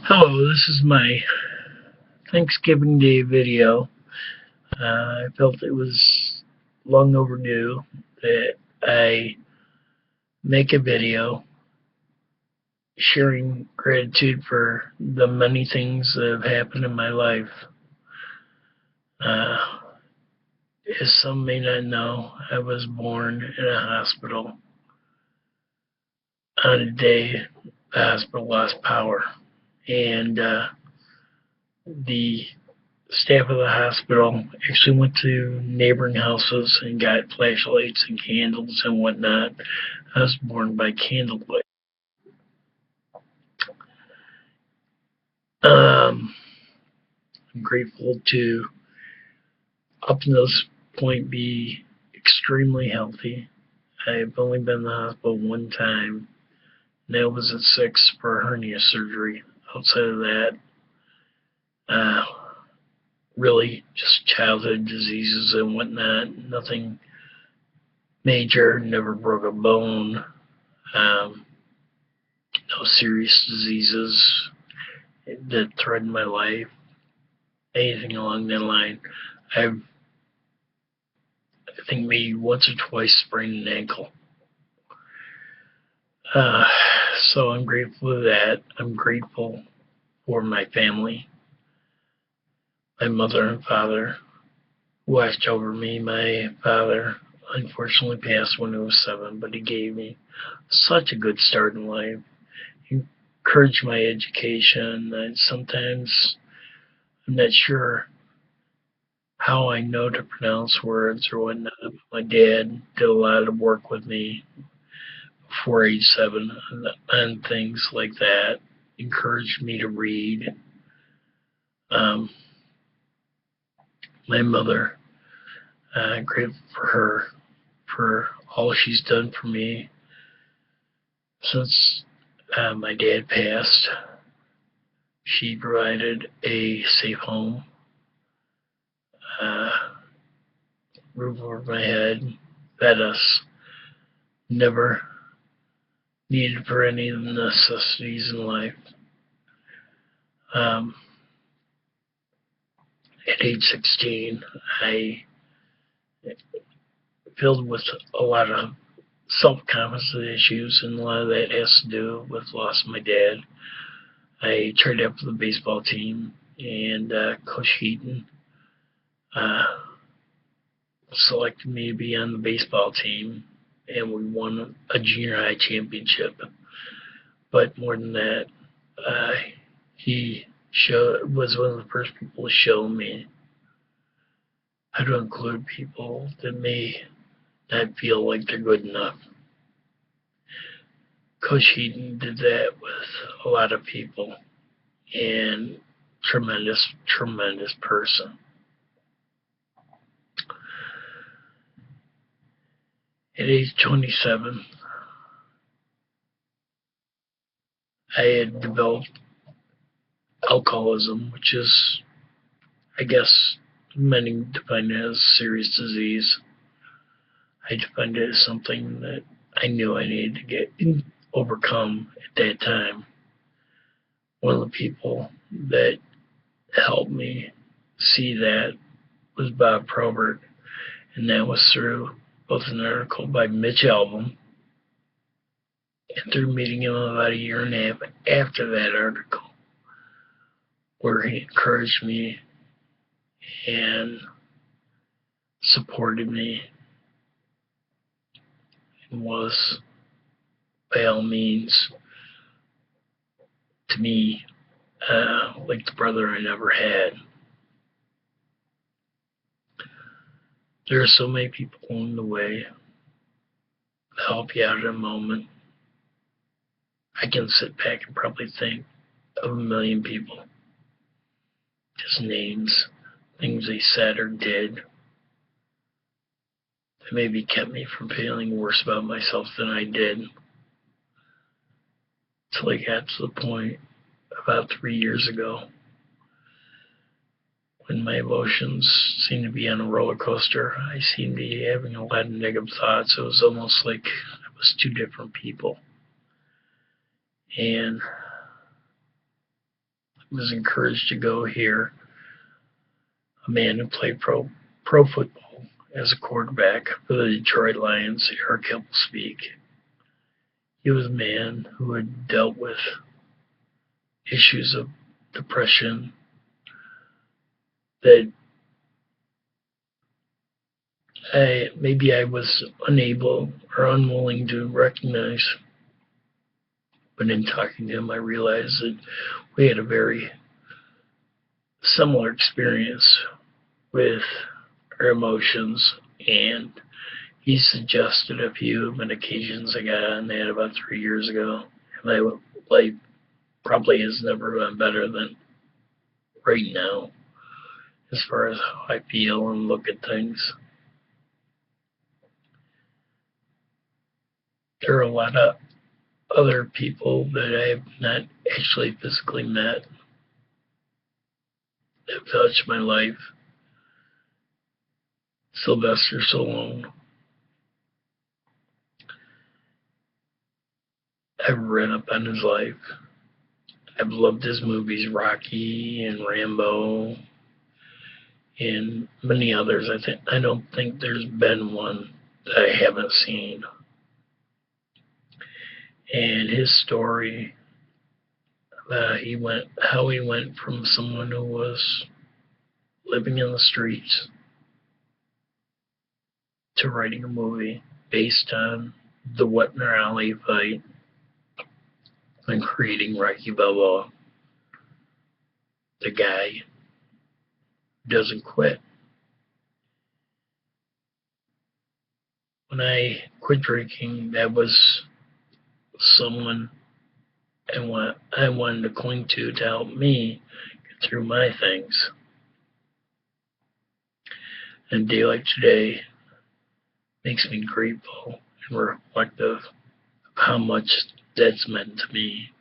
Hello, this is my Thanksgiving Day video. I felt it was long overdue that I make a video sharing gratitude for the many things that have happened in my life. Uh, as some may not know, I was born in a hospital on a day the hospital lost power, and the staff of the hospital actually went to neighboring houses and got flashlights and candles and whatnot. I was born by candlelight. Um, I'm grateful to, up to this point, be extremely healthy. I've only been in the hospital one time, and that was at 6 for hernia surgery. Outside of that, uh, really just childhood diseases and whatnot. Nothing major, never broke a bone. Um, no serious diseases that threaten my life, anything along that line. I've, I think maybe once or twice sprained an ankle. Uh, so I'm grateful for that. I'm grateful for my family, my mother and father who watched over me. My father unfortunately passed when I was 7, but he gave me such a good start in life. He encouraged my education, and sometimes I'm not sure how I know to pronounce words or whatnot. My dad did a lot of work with me before age 7 on things like that, encouraged me to read. Um, my mother, grateful for her, for all she's done for me since my dad passed. She provided a safe home, uh, roof over my head, fed us, never needed for any of the necessities in life. Um, at age 16, I filled with a lot of self-confidence issues, and a lot of that has to do with loss of my dad. I tried out for the baseball team, and Coach Heaton uh, selected me to be on the baseball team, and we won a junior high championship. But more than that, uh, he was one of the first people to show me how to include people that may not feel like they're good enough. Coach Heaton did that with a lot of people, and tremendous, tremendous person. At age 27, I had developed alcoholism, which is, I guess, many define it as a serious disease. I defined it as something that I knew I needed to overcome at that time. One of the people that helped me see that was Bob Probert, and that was through both an article by Mitch Albom and through meeting him about a year and a half after that article, where he encouraged me and supported me and was, by all means, to me, like the brother I never had. There are so many people along the way to help you out in a moment. I can sit back and probably think of a million people, just names, things they said or did that maybe kept me from feeling worse about myself than I did. Until I got to the point about 3 years ago when my emotions seemed to be on a roller coaster. I seemed to be having a lot of negative thoughts. It was almost like I was two different people. And was encouraged to go here. A man who played pro football as a quarterback for the Detroit Lions, Eric Hibblespeak. He was a man who had dealt with issues of depression that maybe I was unable or unwilling to recognize. But in talking to him, I realized that we had a very similar experience with our emotions, and he suggested a few medications I got on that about 3 years ago. And my life probably has never been better than right now as far as how I feel and look at things. There are a lot of other people that I have not actually physically met that touched my life. Sylvester Stallone. I've read up on his life. I've loved his movies, Rocky and Rambo, and many others. I don't think there's been one that I haven't seen. And his story, how he went from someone who was living in the streets to writing a movie based on the Wetner Ali fight and creating Rocky Balboa. The guy doesn't quit. When I quit drinking, that was someone I wanted to cling to help me get through my things. And a day like today makes me grateful and reflective of how much that's meant to me.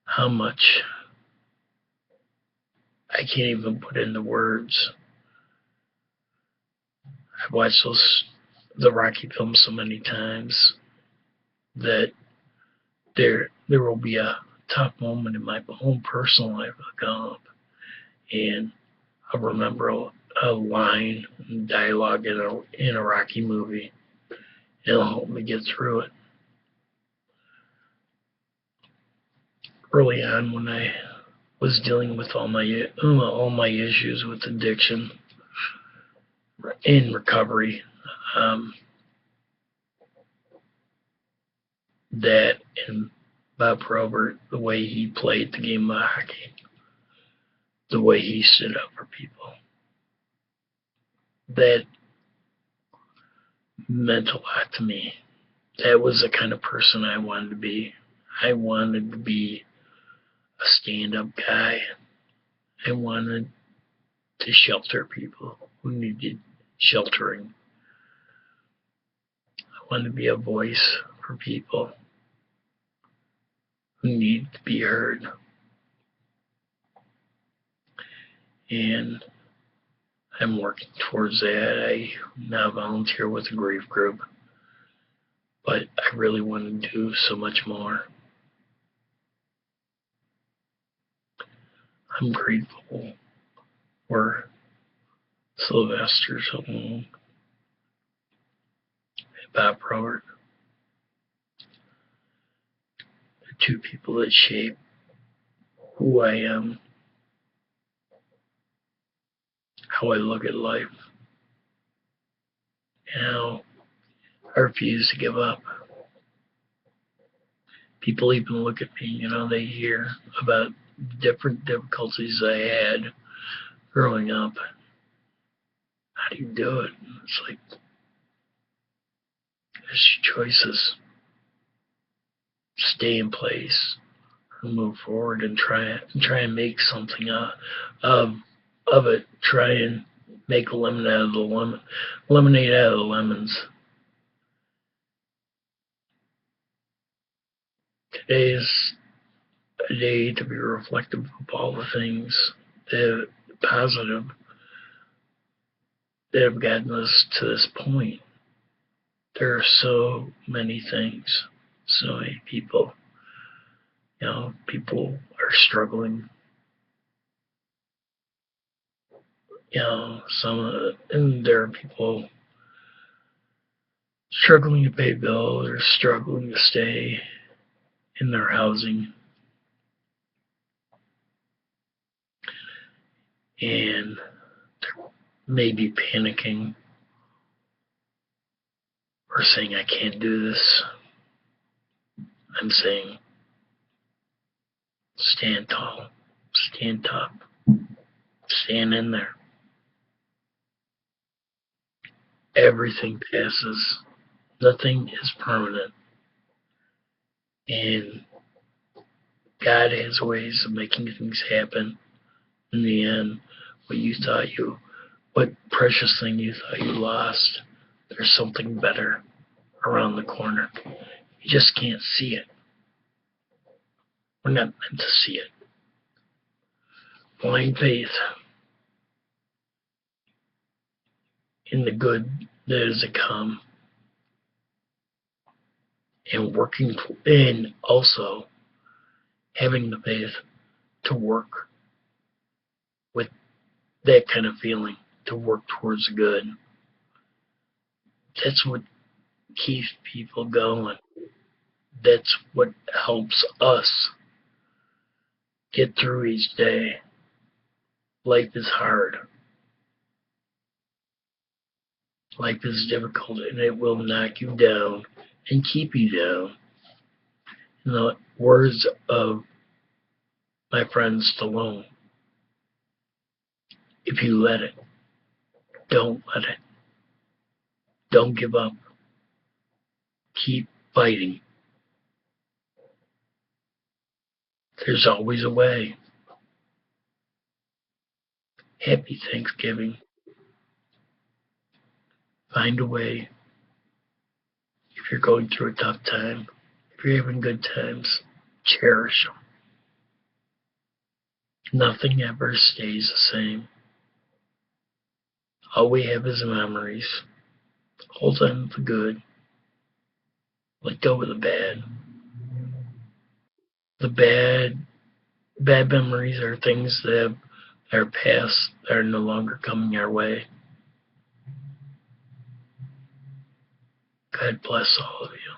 How much I can't even put into words. I've watched the Rocky films so many times that there will be a tough moment in my own personal life will come up, and I'll remember a line, dialogue in a Rocky movie. It'll help me get through it. Early on, when I was dealing with all my issues with addiction in recovery, that and Bob Probert, the way he played the game of hockey, the way he stood up for people, that meant a lot to me. That was the kind of person I wanted to be. I wanted to be a stand-up guy. I wanted to shelter people who needed sheltering. I wanted to be a voice for people who need to be heard. And I'm working towards that. I now volunteer with a grief group, but I really want to do so much more. I'm grateful for Sylvester Stallone and Bob Probert, the two people that shape who I am, how I look at life, and how I refuse to give up. People even look at me, they hear about different difficulties I had growing up. How do you do it? It's like, there's choices. Stay in place, and move forward, and try and make something of it. Try and make lemonade out of the lemons. Today is a day to be reflective of all the things that positive that have gotten us to this point. There are so many things, so many people. People struggling. And there are people struggling to pay bills or struggling to stay in their housing. And they're maybe panicking or saying, I can't do this. I'm saying, stand tall, stand top, stand in there. Everything passes. Nothing is permanent. And God has ways of making things happen. In the end, what precious thing you thought you lost, there's something better around the corner. You just can't see it. We're not meant to see it. Blind faith in the good that is to come, and also having the faith to work with that kind of feeling, to work towards good. That's what keeps people going. That's what helps us get through each day. Life is hard. Life is difficult, and it will knock you down and keep you down. In the words of my friend Stallone, if you let it, don't let it. Don't give up. Keep fighting. There's always a way. Happy Thanksgiving. Find a way. If you're going through a tough time, if you're having good times, cherish them. Nothing ever stays the same. All we have is memories. Hold on to the good. Let go of the bad. The bad memories are things that are past that are no longer coming our way. God bless all of you.